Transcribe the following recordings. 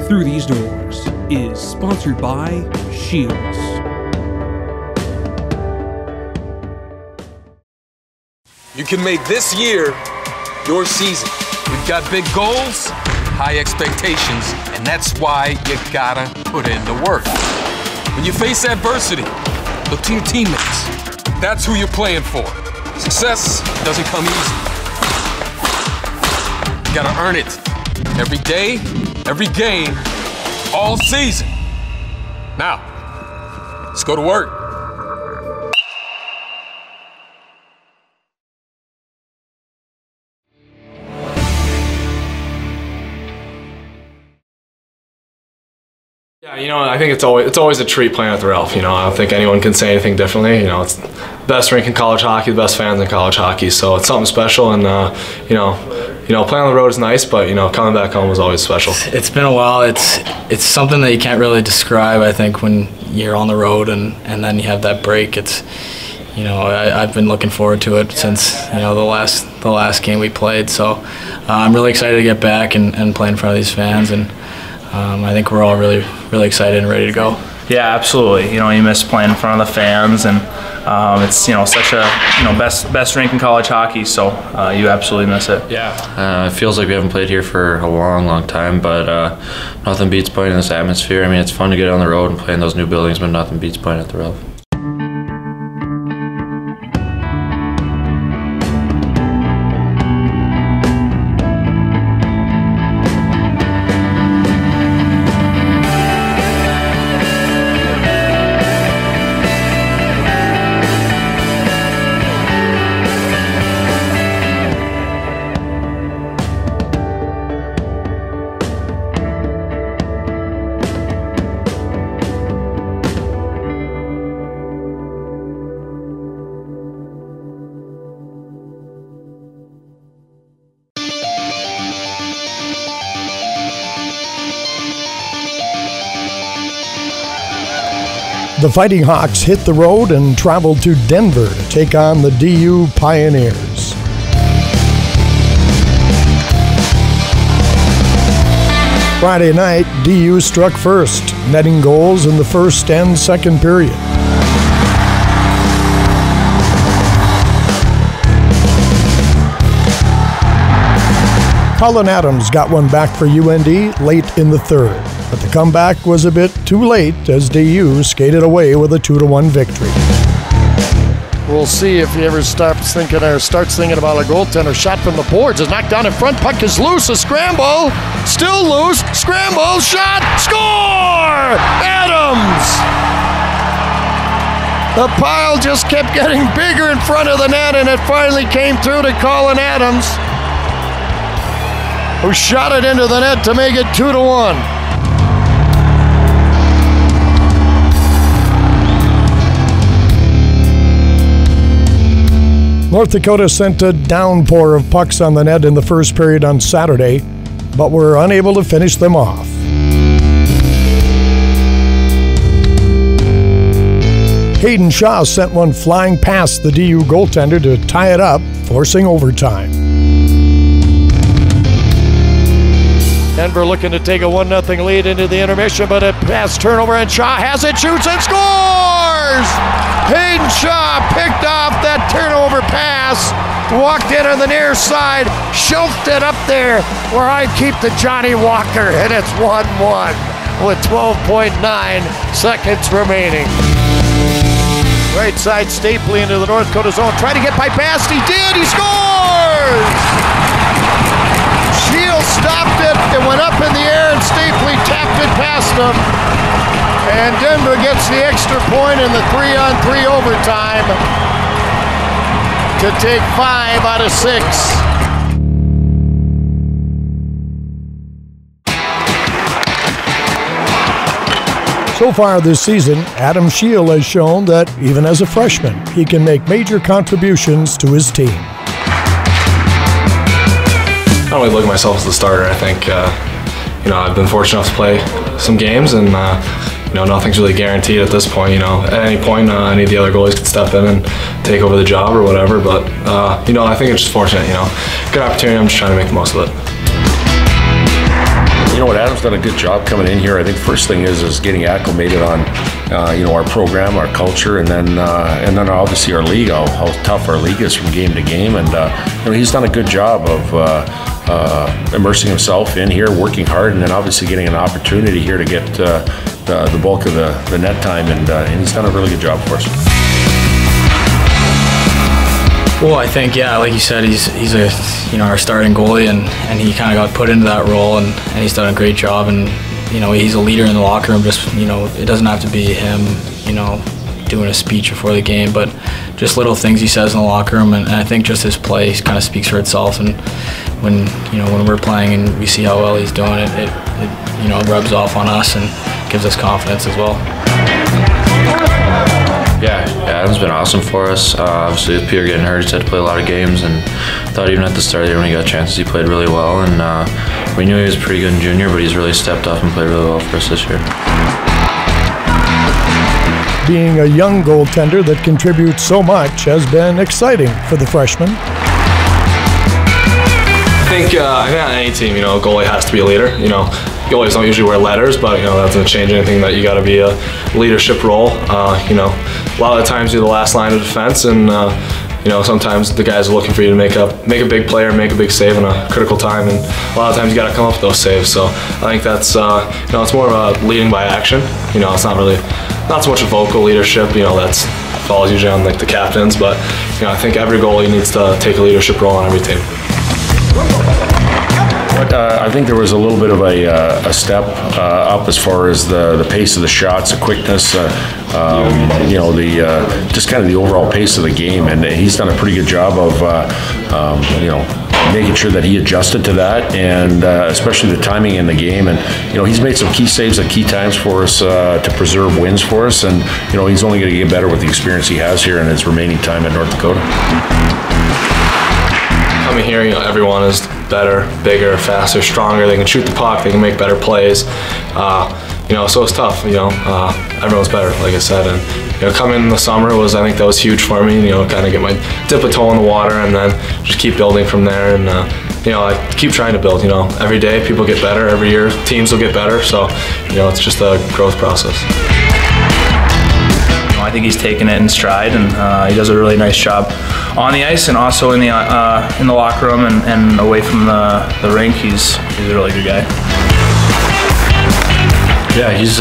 Through These Doors is sponsored by Scheel. You can make this year your season. We've got big goals, high expectations, and that's why you gotta put in the work. When you face adversity, look to your teammates. That's who you're playing for. Success doesn't come easy. You gotta earn it. Every day, every game, all season. Now, let's go to work. Yeah, you know, I think it's always a treat playing at the Ralph. You know, I don't think anyone can say anything differently. You know, it's the best rink in college hockey, the best fans in college hockey. So it's something special, and you know, playing on the road is nice, but you know, coming back home was always special. It's been a while. It's something that you can't really describe. I think when you're on the road and then you have that break, it's, you know, I've been looking forward to it since, you know, the last game we played. So I'm really excited to get back and play in front of these fans, and I think we're all really excited and ready to go. Yeah, absolutely. You know, you miss playing in front of the fans, and it's, you know, such a, you know, best rink in college hockey. So you absolutely miss it. Yeah. It feels like we haven't played here for a long time, but nothing beats playing in this atmosphere. I mean, it's fun to get on the road and play in those new buildings, but nothing beats playing at the Ralph. The Fighting Hawks hit the road and traveled to Denver to take on the DU Pioneers. Friday night, DU struck first, netting goals in the first and second period. Colin Adams got one back for UND late in the third, but the comeback was a bit too late as DU skated away with a 2-1 victory. We'll see if he ever starts thinking about a goaltender. Shot from the boards is knocked down in front. Puck is loose. A scramble. Still loose. Scramble. Shot. Score! Adams! The pile just kept getting bigger in front of the net, and it finally came through to Colin Adams, who shot it into the net to make it 2-1. North Dakota sent a downpour of pucks on the net in the first period on Saturday, but were unable to finish them off. Hayden Shaw sent one flying past the DU goaltender to tie it up, forcing overtime. Denver looking to take a 1-0 lead into the intermission, but a pass turnover, and Shaw has it, shoots, and scores! Hayden Shaw picked off that turnover pass, walked in on the near side, shoved it up there where I keep the Johnny Walker, and it's 1-1 with 12.9 seconds remaining. Right side, Stapley into the North Dakota zone, trying to get by past, he did, he scores! Scheel stopped it, it went up in the air, and Stapley tapped it past him. And Denver gets the extra point in the 3-on-3 overtime to take 5 out of 6. So far this season, Adam Scheel has shown that even as a freshman, he can make major contributions to his team. I don't really look at myself as the starter. I think, you know, I've been fortunate enough to play some games, and you know, nothing's really guaranteed at this point. You know, at any point, any of the other goalies could step in and take over the job or whatever. But you know, I think it's just fortunate. You know, good opportunity. I'm just trying to make the most of it. You know what, Adam's done a good job coming in here. I think first thing is getting acclimated on, you know, our program, our culture, and then obviously our league, how tough our league is from game to game. And you know, he's done a good job of immersing himself in here, working hard, and then obviously getting an opportunity here to get the bulk of the net time, and he's done a really good job for us. Well, I think, yeah, like you said, he's a, you know, our starting goalie, and he kind of got put into that role, and he's done a great job. And you know, he's a leader in the locker room. Just, you know, it doesn't have to be him, you know, doing a speech before the game, but just little things he says in the locker room, and I think just his play kind of speaks for itself. And when, you know, when we're playing and we see how well he's doing, it you know, rubs off on us and gives us confidence as well. Yeah, Adam's been awesome for us. Obviously with Peter getting hurt, he's had to play a lot of games, and I thought even at the start of the year when he got chances, he played really well. And we knew he was pretty good in junior, but he's really stepped up and played really well for us this year. Being a young goaltender that contributes so much has been exciting for the freshman. I think on any team, you know, a goalie has to be a leader. You know, goalies don't usually wear letters, but you know, that doesn't change anything. That you got to be a leadership role. You know, a lot of the times you're the last line of defense, and you know, sometimes the guys are looking for you to make a big play or make a big save in a critical time, and a lot of times you got to come up with those saves. So I think that's you know, it's more of a leading by action. You know, it's not so much a vocal leadership. You know, that's falls usually on like the captains, but you know, I think every goalie needs to take a leadership role on every team. I think there was a little bit of a step up as far as the pace of the shots, the quickness, you know, just kind of the overall pace of the game, and he's done a pretty good job of you know, making sure that he adjusted to that, and especially the timing in the game. And you know, he's made some key saves at key times for us to preserve wins for us, and you know, he's only going to get better with the experience he has here in his remaining time in North Dakota. Coming here, you know, everyone is better, bigger, faster, stronger. They can shoot the puck, they can make better plays. You know, so it's tough. You know, everyone's better, like I said. And you know, coming in the summer I think that was huge for me. You know, kind of get my dip a toe in the water, and then just keep building from there. And you know, I keep trying to build. You know, every day people get better. Every year teams will get better. So you know, it's just a growth process. I think he's taken it in stride, and he does a really nice job on the ice and also in the locker room and away from the rink. He's a really good guy. Yeah, he's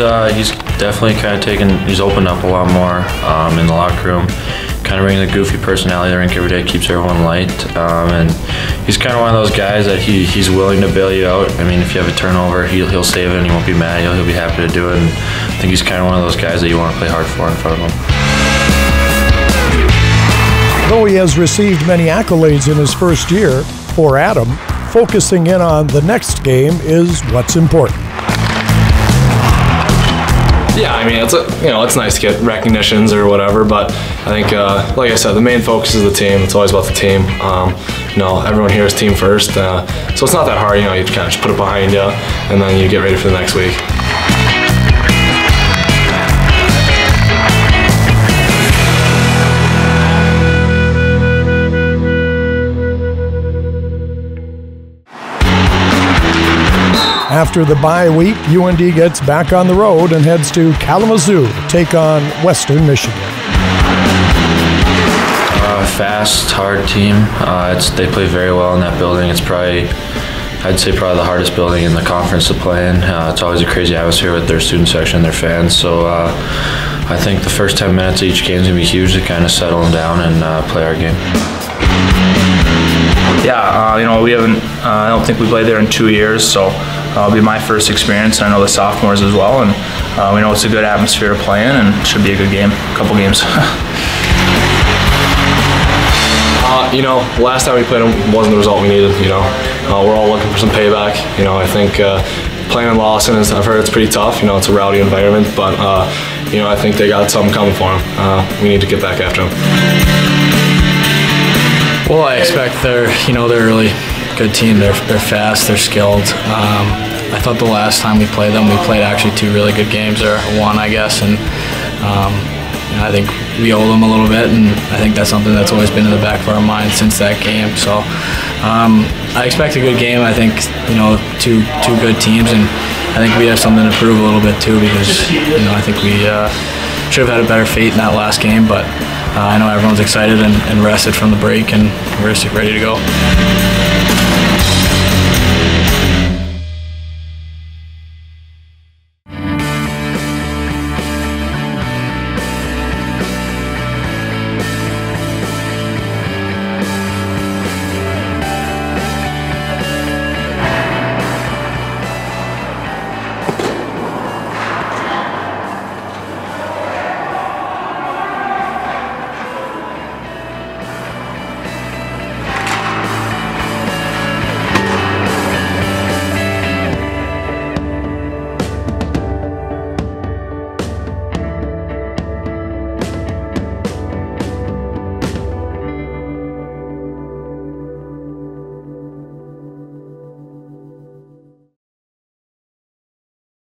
definitely kind of he's opened up a lot more in the locker room. Kind of bringing the goofy personality to the rink every day, keeps everyone light, and he's kind of one of those guys that he's willing to bail you out. I mean, if you have a turnover, he'll save it and he won't be mad. He'll be happy to do it. And I think he's kind of one of those guys that you want to play hard for in front of him. Though he has received many accolades in his first year, for Adam, focusing in on the next game is what's important. Yeah, I mean, it's nice to get recognitions or whatever, but I think, like I said, the main focus is the team. It's always about the team. You know, everyone here is team first, so it's not that hard. You know, you kind of just put it behind you, and then you get ready for the next week. After the bye week, UND gets back on the road and heads to Kalamazoo to take on Western Michigan. Fast, hard team. They play very well in that building. It's I'd say probably the hardest building in the conference to play in. It's always a crazy atmosphere with their student section and their fans. So I think the first 10 minutes of each game is going to be huge to kind of settle them down and play our game. Yeah, you know, we haven't. I don't think we played there in 2 years, so it'll be my first experience. I know the sophomores as well, and we know it's a good atmosphere to play in, and it should be a good game. A couple games. You know, last time we played them wasn't the result we needed. You know, we're all looking for some payback. You know, I think playing in Lawson I've heard it's pretty tough. You know, it's a rowdy environment, but you know, I think they got something coming for them. We need to get back after them. Well, I expect they're a really good team. They're fast, they're skilled. I thought the last time we played them, we played actually 2 really good games, or 1, I guess, and I think we owe them a little bit, and I think that's something that's always been in the back of our mind since that game. So I expect a good game. I think two good teams, and I think we have something to prove a little bit too, because I think we should have had a better fate in that last game, but I know everyone's excited and rested from the break, and we're ready to go.